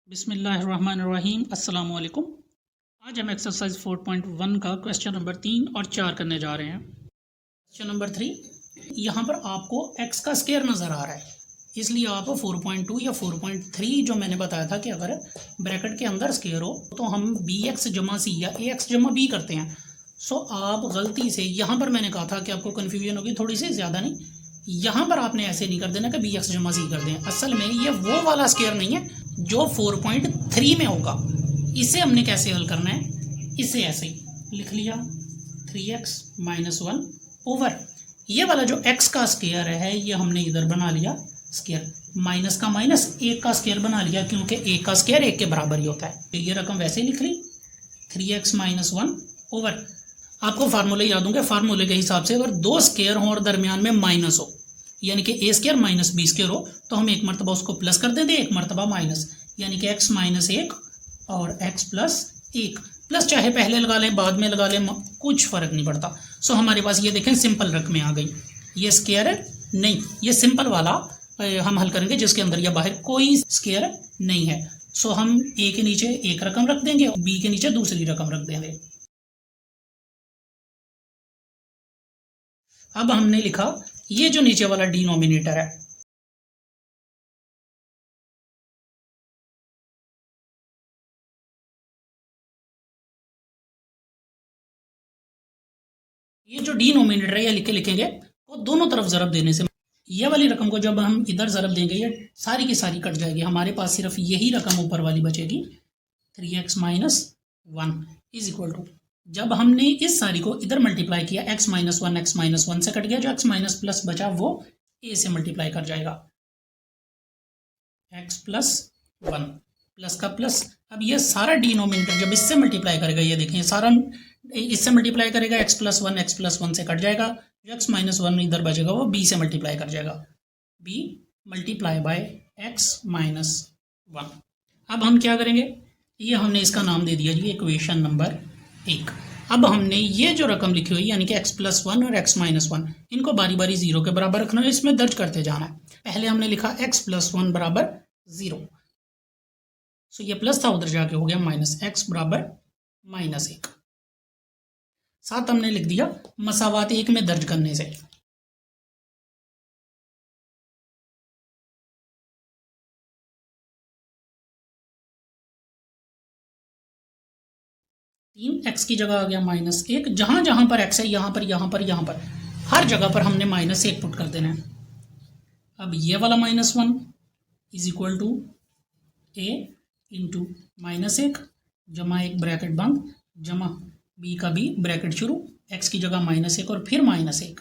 बिस्मिल्लाहिर्रहमानिर्रहीम अस्सलाम वालेकुम। आज हम एक्सरसाइज 4.1 का क्वेश्चन नंबर 3 और 4 करने जा रहे हैं। क्वेश्चन नंबर 3, यहाँ पर आपको x का स्क्वायर नज़र आ रहा है, इसलिए आप 4.2 या 4.3 जो मैंने बताया था कि अगर ब्रैकेट के अंदर स्क्वायर हो तो हम bx जमा c या ax जमा b करते हैं। सो आप गलती से यहाँ पर मैंने कहा था कि आपको कन्फ्यूजन होगी थोड़ी सी, ज़्यादा नहीं। यहाँ पर आपने ऐसे नहीं कर देना कि bx जमा c कर दें। असल में ये वो वाला स्क्वायर नहीं है जो 4.3 में होगा। इसे हमने कैसे हल करना है, इसे ऐसे ही लिख लिया 3x - 1 ओवर ये वाला जो x का स्क्वायर है ये हमने इधर बना लिया स्क्वायर, माइनस का माइनस एक का स्क्वायर बना लिया क्योंकि एक का स्क्वायर एक के बराबर ही होता है। तो ये रकम वैसे ही लिख ली 3x - 1 ओवर, आपको फार्मूले याद होंगे, फार्मूले के हिसाब से अगर दो स्क्वायर हो और दरमियान में माइनस हो यानी कि a square minus b square हो तो हम एक मरतबा उसको प्लस कर देते हैं, एक मरतबा माइनस, यानी कि x - 1 और x + 1। प्लस चाहे पहले लगा लें बाद में लगा लें, कुछ फ़र्क नहीं पड़ता। सो हमारे पास ये देखें सिंपल रकमें आ गई। ये स्क्वायर है नहीं, ये सिंपल वाला हम हल करेंगे जिसके अंदर या बाहर कोई स्क्वायर नहीं है। सो हम a के नीचे एक रकम रख देंगे और b के नीचे दूसरी रकम रख देंगे। अब हमने लिखा ये जो नीचे वाला डिनोमिनेटर है, ये जो डिनोमिनेटर है ये लिखेंगे वो दोनों तरफ ज़रब देने से ये वाली रकम को जब हम इधर ज़रब देंगे ये सारी की सारी कट जाएगी, हमारे पास सिर्फ यही रकम ऊपर वाली बचेगी 3x - 1 = जब हमने इस सारी को इधर मल्टीप्लाई किया x - 1 से कट गया, जो x माइनस प्लस बचा वो a से मल्टीप्लाई कर जाएगा x + 1 प्लस का प्लस। अब ये सारा डिनोमिनेटर जब इससे मल्टीप्लाई करेगा, ये देखें सारा इससे मल्टीप्लाई करेगा x + 1 से कट जाएगा, जो x - 1 इधर बचेगा वो b से मल्टीप्लाई कर जाएगा, b × x - 1। अब हम क्या करेंगे, ये हमने इसका नाम दे दिया जी इक्वेशन नंबर 1। अब हमने ये जो रकम लिखी हुई यानी कि x + 1 और x - 1 इनको बारी बारी 0 के बराबर रखना है, इसमें दर्ज करते जाना है। पहले हमने लिखा x + 1 = 0, सो ये प्लस था उधर जाके हो गया -x = -1। साथ हमने लिख दिया मसावात 1 में दर्ज करने से। x की जगह आ गया -1, जहां जहां पर x है यहाँ पर हर जगह पर हमने -1 पुट कर देना है। अब ये वाला -1 = a × -1 जमा एक ब्रैकेट बंद जमा b का b ब्रैकेट शुरू, x की जगह -1 और फिर -1।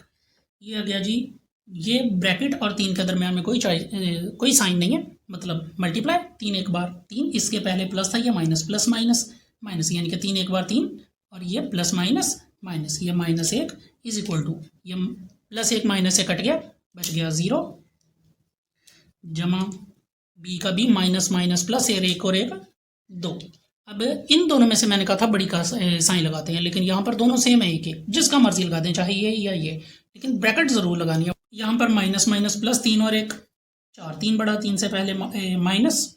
ये आ गया जी, ये ब्रैकेट और 3 के दरमियान में कोई साइन नहीं है, मतलब मल्टीप्लाई 3 एक बार 3, इसके पहले प्लस था, ये माइनस प्लस माइनस माइनस, यानी कि 3 एक बार 3 और ये प्लस माइनस माइनस, ये -1 = ये +1 माइनस से कट गया बच गया 0 जमा b का b माइनस माइनस प्लस एक और एक 2। अब इन दोनों में से मैंने कहा था बड़ी का साइन लगाते हैं, लेकिन यहाँ पर दोनों सेम है, एक ही जिसका मर्जी लगा दें, चाहे ये या ये, लेकिन ब्रैकेट ज़रूर लगानी है। यहाँ पर माइनस माइनस प्लस 3 और 1 4, 3 बड़ा 3 से पहले माइनस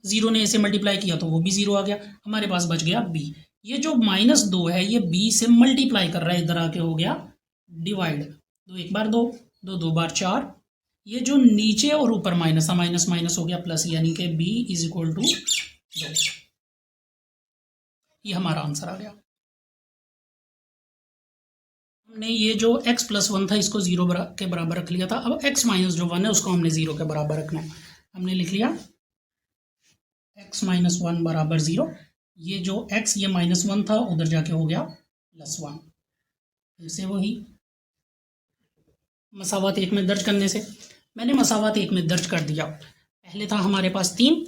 0 ने इसे मल्टीप्लाई किया तो वो भी 0 आ गया, हमारे पास बच गया b। ये जो -2 है ये b से मल्टीप्लाई कर रहा है, इधर आके हो गया डिवाइड, 2 एक बार 2, 2 2 बार 4, ये जो नीचे और ऊपर माइनस माइनस हो गया प्लस, यानी कि b = 2। ये हमारा आंसर आ गया। हमने ये जो x + 1 था इसको 0 के बराबर रख लिया था, अब x - 1 है उसको हमने 0 के बराबर रखना है। हमने लिख लिया x - 1 = 0, ये जो x ये -1 था उधर जाके हो गया +1। फिर से वही मसावात 1 में दर्ज करने से, मैंने मसावात 1 में दर्ज कर दिया। पहले था हमारे पास 3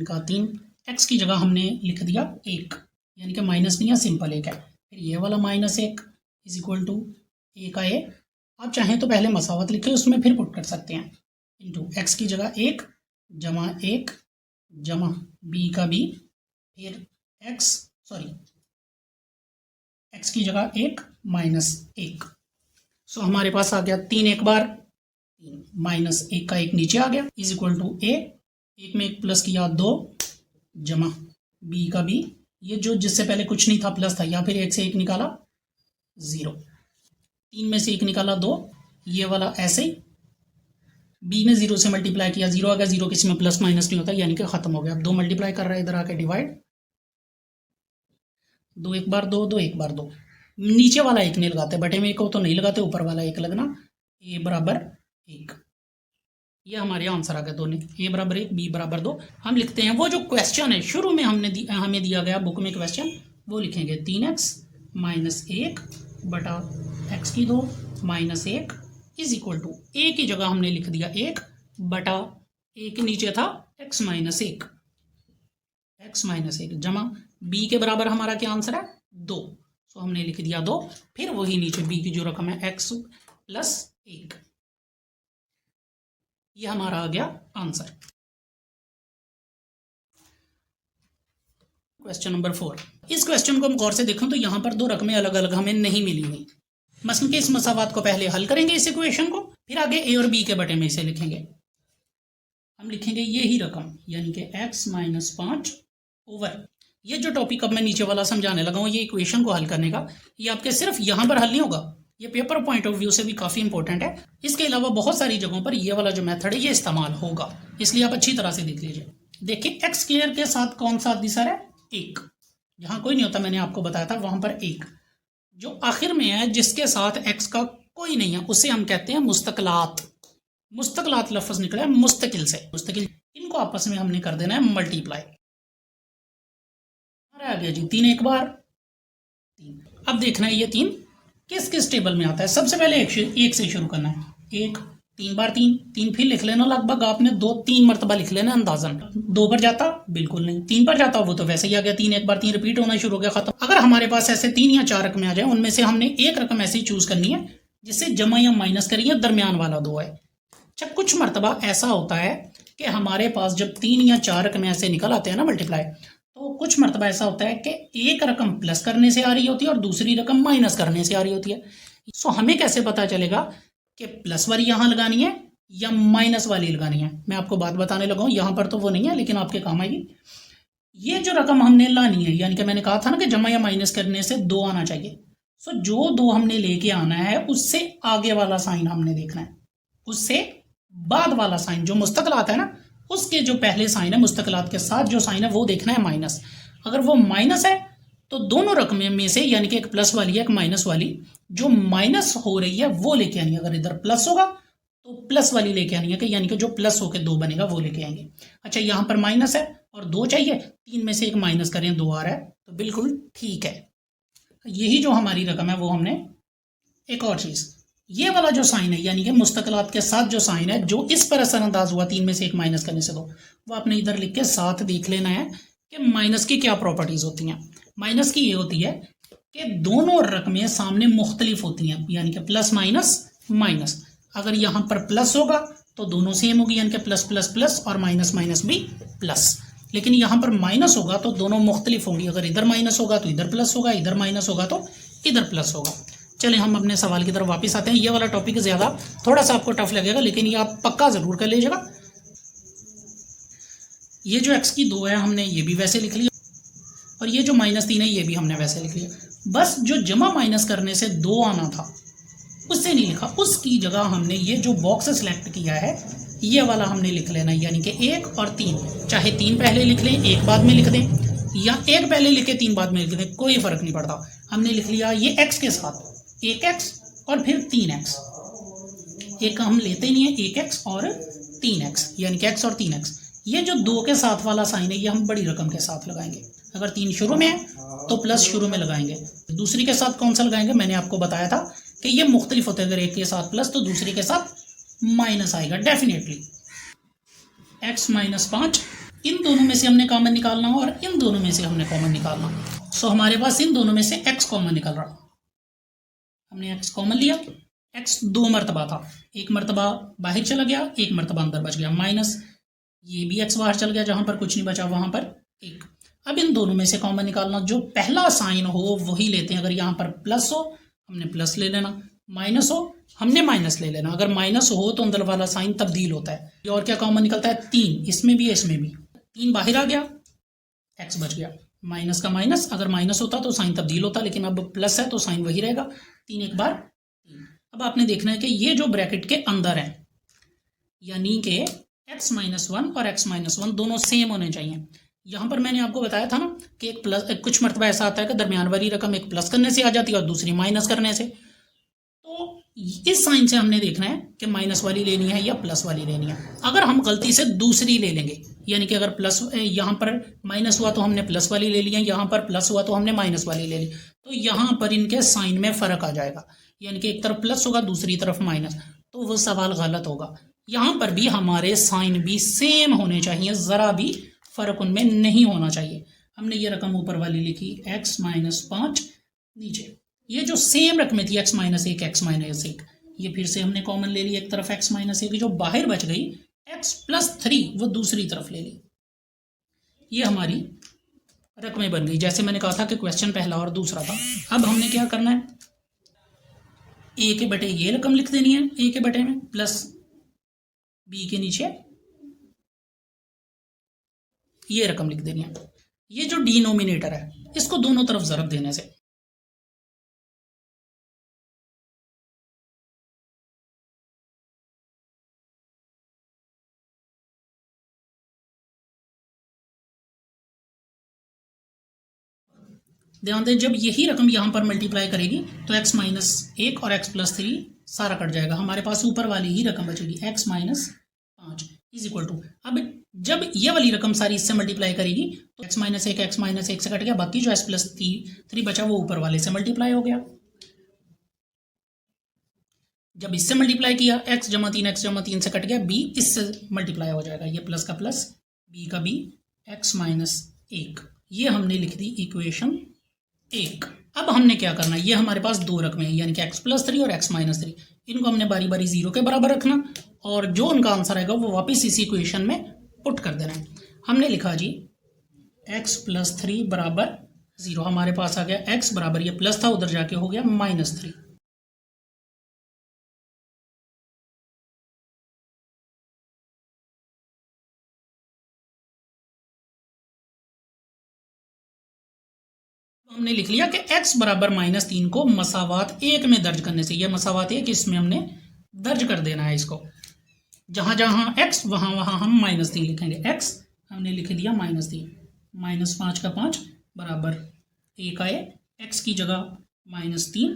का 3, x की जगह हमने लिख दिया 1, यानी कि माइनस नहीं है सिंपल 1 है। फिर ये वाला -1 = a का a, आप चाहें तो पहले मसावत लिखे उसमें फिर पुट कर सकते हैं, इंटू x की जगह 1 जमा 1 जमा b का b, फिर x की जगह 1 -1। सो हमारे पास आ गया 3 एक बार 3 -1 का 1 नीचे आ गया = a, 1 में 1 प्लस किया 2 जमा बी का बी, ये जो जिससे पहले कुछ नहीं था प्लस था, या फिर 1 से 1 निकाला 0, 3 में से 1 निकाला 2, ये वाला ऐसे ही बी ने 0 से मल्टीप्लाई किया 0 आ गया, 0 किसी में प्लस माइनस नहीं होता, यानी कि खत्म हो गया। अब 2 मल्टीप्लाई कर रहा है, इधर आके डिवाइड, 2 एक बार 2, 2 एक बार 2, नीचे वाला 1 नहीं लगाते, बटे में 1 हो तो नहीं लगाते, ऊपर वाला 1 लगना, a बराबर 1। ये हमारे आंसर आ गया दोनों, a बराबर 1 b बराबर 2। हम लिखते हैं वो जो क्वेश्चन है शुरू में हमें दिया गया बुक में क्वेश्चन, वो लिखेंगे 3x माइनस 1 बटा x की 2 minus 1 is equal to, a की जगह हमने लिख दिया 1 बटा a के नीचे था x माइनस 1 जमा b के बराबर हमारा क्या आंसर है 2, तो हमने लिख दिया 2, फिर वही नीचे b की जो रकम है x प्लस 1, ये हमारा आ गया आंसर। क्वेश्चन नंबर 4, इस क्वेश्चन को हम गौर से देखें तो यहां पर दो रकमें अलग अलग हमें नहीं मिली हुई। मसलन के इस मसावात को पहले हल करेंगे इस इक्वेशन को, फिर आगे a और b के बटे में इसे लिखेंगे। हम लिखेंगे ये ही रकम यानी कि x माइनस 5 ओवर, ये जो टॉपिक अब मैं नीचे वाला समझाने लगा हूँ, ये इक्वेशन को हल करने का, ये आपके सिर्फ यहाँ पर हल नहीं होगा, ये पेपर पॉइंट ऑफ व्यू से भी काफ़ी इंपॉर्टेंट है। इसके अलावा बहुत सारी जगहों पर ये वाला जो मेथड है ये इस्तेमाल होगा, इसलिए आप अच्छी तरह से देख लीजिए। देखिए एक्स स्क्वायर के साथ कौन सा दिशा है 1, जहाँ कोई नहीं होता मैंने आपको बताया था वहाँ पर 1, जो आखिर में है जिसके साथ एक्स का कोई नहीं है उसे हम कहते हैं मुस्तकलात। मुस्तकलात लफ्ज निकला है मुस्तकिल से, मुस्तकिल, इनको आपस में हमने कर देना है मल्टीप्लाई। आ गया जी 3 एक बार 3। अब देखना है ये 3 किस किस टेबल में आता है। सबसे पहले एक से शुरू करना है, 1 3 बार 3 फिर लिख लेना, लगभग आपने 2-3 मरतबा लिख लेना अंदाजन। 2 पर जाता बिल्कुल नहीं, 3 पर जाता वो तो वैसे ही आ गया, 3 एक बार 3 रिपीट होना शुरू हो गया, खत्म। अगर हमारे पास ऐसे 3 या 4 रकमें आ जाए, उनमें से हमने एक रकम ऐसी चूज करनी है जिससे जमा या माइनस करिए, दरमियान वाला 2 है। अच्छा, कुछ मरतबा ऐसा होता है कि हमारे पास जब 3 या 4 रकमें ऐसे निकल आते हैं ना मल्टीप्लाई, तो कुछ मरतबा ऐसा होता है कि एक रकम प्लस करने से आ रही होती है और दूसरी रकम माइनस करने से आ रही होती है। सो हमें कैसे पता चलेगा कि प्लस वाली यहाँ लगानी है या माइनस वाली लगानी है? मैं आपको बात बताने लगा हूँ, यहाँ पर तो वो नहीं है लेकिन आपके काम आएगी। ये जो रकम हमने लानी है, यानी कि मैंने कहा था ना कि जमा या माइनस करने से 2 आना चाहिए। सो जो 2 हमने लेके आना है उससे आगे वाला साइन हमने देखना है, उससे बाद वाला साइन जो मुस्तकलात है ना, उसके जो पहले साइन है मुस्तकलात के साथ जो साइन है वो देखना है माइनस। अगर वो माइनस है तो दोनों रकमें में से, यानी कि एक प्लस वाली है एक माइनस वाली, जो माइनस हो रही है वो लेके आनी है। अगर इधर प्लस होगा तो प्लस वाली लेके आनी है, कि यानी कि जो प्लस होकर 2 बनेगा वो लेके आएंगे। अच्छा, यहाँ पर माइनस है और 2 चाहिए, 3 में से एक माइनस करें 2 आ रहा है, तो बिल्कुल ठीक है। यही जो हमारी रकम है वो हमने, एक और चीज़, ये वाला जो साइन है यानी कि मुस्तकलात के साथ जो साइन है, जो इस पर असरअंदाज हुआ 3 में से एक माइनस करने से 2, वो आपने इधर लिख के साथ देख लेना है कि माइनस की क्या प्रॉपर्टीज होती हैं। माइनस की ये होती है कि दोनों रकमें सामने मुख्तलिफ होती हैं, यानी कि प्लस माइनस माइनस। अगर यहाँ पर प्लस होगा तो दोनों सेम होगी, यानी कि प्लस प्लस प्लस और माइनस माइनस भी प्लस। लेकिन यहाँ पर माइनस होगा तो दोनों मुख्तलिफ होंगी, अगर इधर माइनस होगा तो इधर प्लस होगा, इधर माइनस होगा तो इधर प्लस होगा। चलें हम अपने सवाल की तरफ वापस आते हैं। ये वाला टॉपिक ज़्यादा थोड़ा सा आपको टफ लगेगा, लेकिन ये आप पक्का ज़रूर कर लीजिएगा। ये जो x की 2 है हमने ये भी वैसे लिख लिया, और ये जो -3 है ये भी हमने वैसे लिख लिया। बस जो जमा माइनस करने से 2 आना था उससे नहीं लिखा, उसकी जगह हमने ये जो बॉक्स सेलेक्ट किया है ये वाला हमने लिख लेना, यानी कि 1 और 3। चाहे 3 पहले लिख लें 1 बाद में लिख दें, या 1 पहले लिखे 3 बाद में लिख दें, कोई फ़र्क नहीं पड़ता। हमने लिख लिया ये x के साथ 1x और फिर 3x, एक हम लेते ही नहीं है 1x और 3x, यानी कि x और 3x। ये जो 2 के साथ वाला साइन है ये हम बड़ी रकम के साथ लगाएंगे। अगर 3 शुरू में है तो प्लस शुरू में लगाएंगे, दूसरी के साथ कौन सा लगाएंगे मैंने आपको बताया था कि ये मुख्तलिफ होते हैं। अगर एक के साथ प्लस तो दूसरी के साथ माइनस आएगा डेफिनेटली। x माइनस 5, इन दोनों में से हमने कॉमन निकालना और इन दोनों में से हमने कॉमन निकालना। सो हमारे पास इन दोनों में से x कॉमन निकल रहा, हमने x कॉमन लिया। x 2 मरतबा था, एक मरतबा बाहर चला गया, एक मरतबा अंदर बच गया, माइनस ये भी x बाहर चल गया, जहां पर कुछ नहीं बचा वहां पर 1। अब इन दोनों में से कॉमन निकालना, जो पहला साइन हो वही लेते हैं। अगर यहाँ पर प्लस हो हमने प्लस ले लेना, माइनस हो हमने माइनस ले लेना। अगर माइनस हो तो अंदर वाला साइन तब्दील होता है। और क्या कॉमन निकलता है 3, इसमें भी इसमें भी। 3 बाहर आ गया, एक्स बच गया, माइनस का माइनस, अगर माइनस होता तो साइन तब्दील होता, लेकिन अब प्लस है तो साइन वही रहेगा, 3 एक बार 3। अब आपने देखना है कि ये जो ब्रैकेट के अंदर है, यानी कि x-1 और x-1 दोनों सेम होने चाहिए। यहाँ पर मैंने आपको बताया था ना कि एक प्लस, कुछ मरतबा ऐसा आता है कि दरमियान वाली रकम एक प्लस करने से आ जाती है और दूसरी माइनस करने से। तो इस साइन से हमने देखना है कि माइनस वाली लेनी है या प्लस वाली लेनी है। अगर हम गलती से दूसरी ले लेंगे, यानी कि अगर प्लस यहाँ पर माइनस हुआ तो हमने प्लस वाली ले लिया, यहाँ पर प्लस हुआ तो हमने माइनस वाली ले ली, तो यहाँ पर इनके साइन में फ़र्क आ जाएगा, यानी कि एक तरफ प्लस होगा दूसरी तरफ माइनस, तो वो सवाल गलत होगा। यहाँ पर भी हमारे साइन भी सेम होने चाहिए, ज़रा भी फ़र्क उनमें नहीं होना चाहिए। हमने ये रकम ऊपर वाली लिखी x-5, नीचे ये जो सेम रकमें थी x-1 x-1, ये फिर से हमने कॉमन ले ली, एक तरफ x-1 जो बाहर बच गई x+3 वो दूसरी तरफ ले ली, ये हमारी रकमें बन गई। जैसे मैंने कहा था कि क्वेश्चन पहला और दूसरा था। अब हमने क्या करना है, a के बटे ये रकम लिख देनी है a के बटे में, प्लस b के नीचे ये रकम लिख देनी है। ये जो डिनोमिनेटर है इसको दोनों तरफ ज़रब देने से ध्यान दें, जब यही रकम यहाँ पर मल्टीप्लाई करेगी तो x-1 और x+3 सारा कट जाएगा, हमारे पास ऊपर वाली ही रकम बचेगी x-5 इज इक्वल टू। अब जब ये वाली रकम सारी इससे मल्टीप्लाई करेगी तो x-1 से कट गया, बाकी जो x+3 बचा वो ऊपर वाले से मल्टीप्लाई हो गया। जब इससे मल्टीप्लाई किया x-3 से कट गया, b इससे मल्टीप्लाई हो जाएगा, ये प्लस का प्लस b का b, x-1, ये हमने लिख दी इक्वेशन 1। अब हमने क्या करना है, ये हमारे पास दो रकमें हैं यानी कि x+3 और x-3, इनको हमने बारी बारी 0 के बराबर रखना और जो उनका आंसर आएगा वो वापस इसी इक्वेशन में पुट कर देना है। हमने लिखा जी x+3 बराबर 0, हमारे पास आ गया x बराबर, ये प्लस था उधर जाके हो गया -3। हमने लिख लिया कि x बराबर -3 को मसावात 1 में दर्ज करने से, यह मसावात 1 इसमें हमने दर्ज कर देना है इसको, जहां जहां x वहां वहां हम -3 लिखेंगे। x हमने लिख दिया -3, -5 का 5 बराबर a का a, x की जगह -3,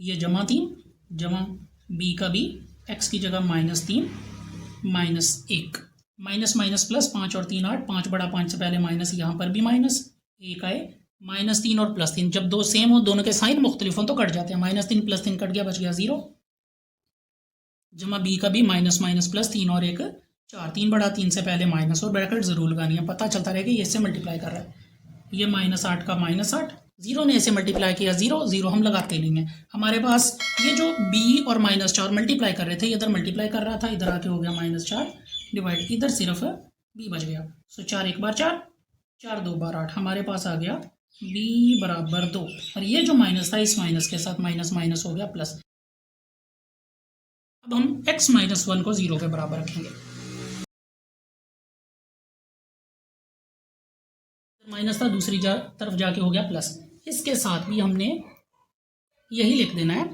ये -3 जमा b का b, x की जगह -3 -1, माइनस माइनस प्लस, 5 और 3 8, 5 बड़ा 5 से पहले माइनस, यहाँ पर भी माइनस, a का a, -3 और +3, जब दो सेम हो दोनों के साइन मुख्तलिफ हो तो कट जाते हैं, -3 +3 कट गया, बच गया 0, जमा b का भी -+3 और 1 4, 3 बड़ा 3 से पहले माइनस और ब्रैकेट जरूर लगानी है, पता चलता रहेगा ये इससे मल्टीप्लाई कर रहा है, ये -8 का -8, 0 ने इसे मल्टीप्लाई किया 0 0 हम लगाते नहीं हैं। हमारे पास ये जो b और -4 मल्टीप्लाई कर रहे थे, इधर मल्टीप्लाई कर रहा था, इधर आके हो गया -4 डिवाइड, इधर सिर्फ b बच गया, सो 4 एक बार 4, 4 2 बार 8, हमारे पास आ गया b बराबर 2, और ये जो माइनस था इस माइनस के साथ माइनस माइनस हो गया प्लस। अब हम x-1 को 0 के बराबर रखेंगे, माइनस था दूसरी तरफ जाके हो गया प्लस, इसके साथ भी हमने यही लिख देना है,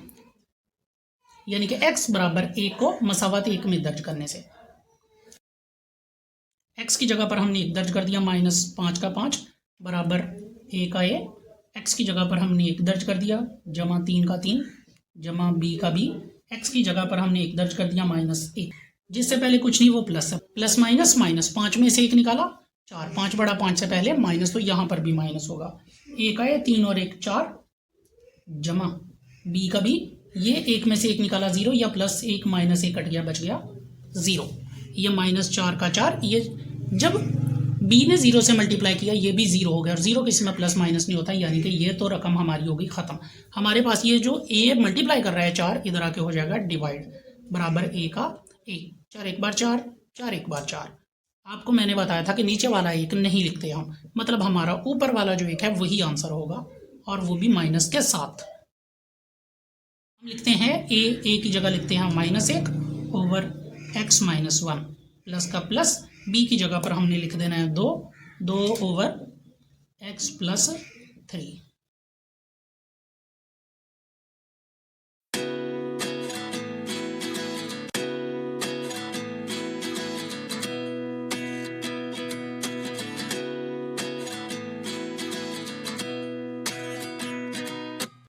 यानी कि x बराबर 1 को मसावत 1 में दर्ज करने से, x की जगह पर हमने 1 दर्ज कर दिया, -5 का 5 बराबर a का a, x की जगह पर हमने 1 दर्ज कर दिया, जमा 3 का 3 जमा b का b, x की जगह पर हमने 1 दर्ज कर दिया -1, जिससे पहले कुछ नहीं वो प्लस है, प्लस माइनस माइनस, 5 में से 1 निकाला 4, 5 बड़ा 5 से पहले माइनस, तो यहाँ पर भी माइनस होगा, a का a, 3 और 1 4 जमा b का b, ये 1 में से 1 निकाला 0, या +1 -1 कट गया, बच गया 0, ये -4 का 4, ये जब b ने 0 से मल्टीप्लाई किया ये भी 0 हो गया, और 0 किसी में प्लस माइनस नहीं होता, यानी कि ये तो रकम हमारी होगी ख़त्म। हमारे पास ये जो a मल्टीप्लाई कर रहा है 4, इधर आके हो जाएगा डिवाइड, बराबर a का a, 4 एक बार 4, 4 एक बार 4। आपको मैंने बताया था कि नीचे वाला 1 नहीं लिखते हम, मतलब हमारा ऊपर वाला जो 1 है वही आंसर होगा, और वो भी माइनस के साथ। हम लिखते हैं a की जगह लिखते हैं -1 ओवर x-1, प्लस का प्लस, b की जगह पर हमने लिख देना है 2 2 ओवर x प्लस 3।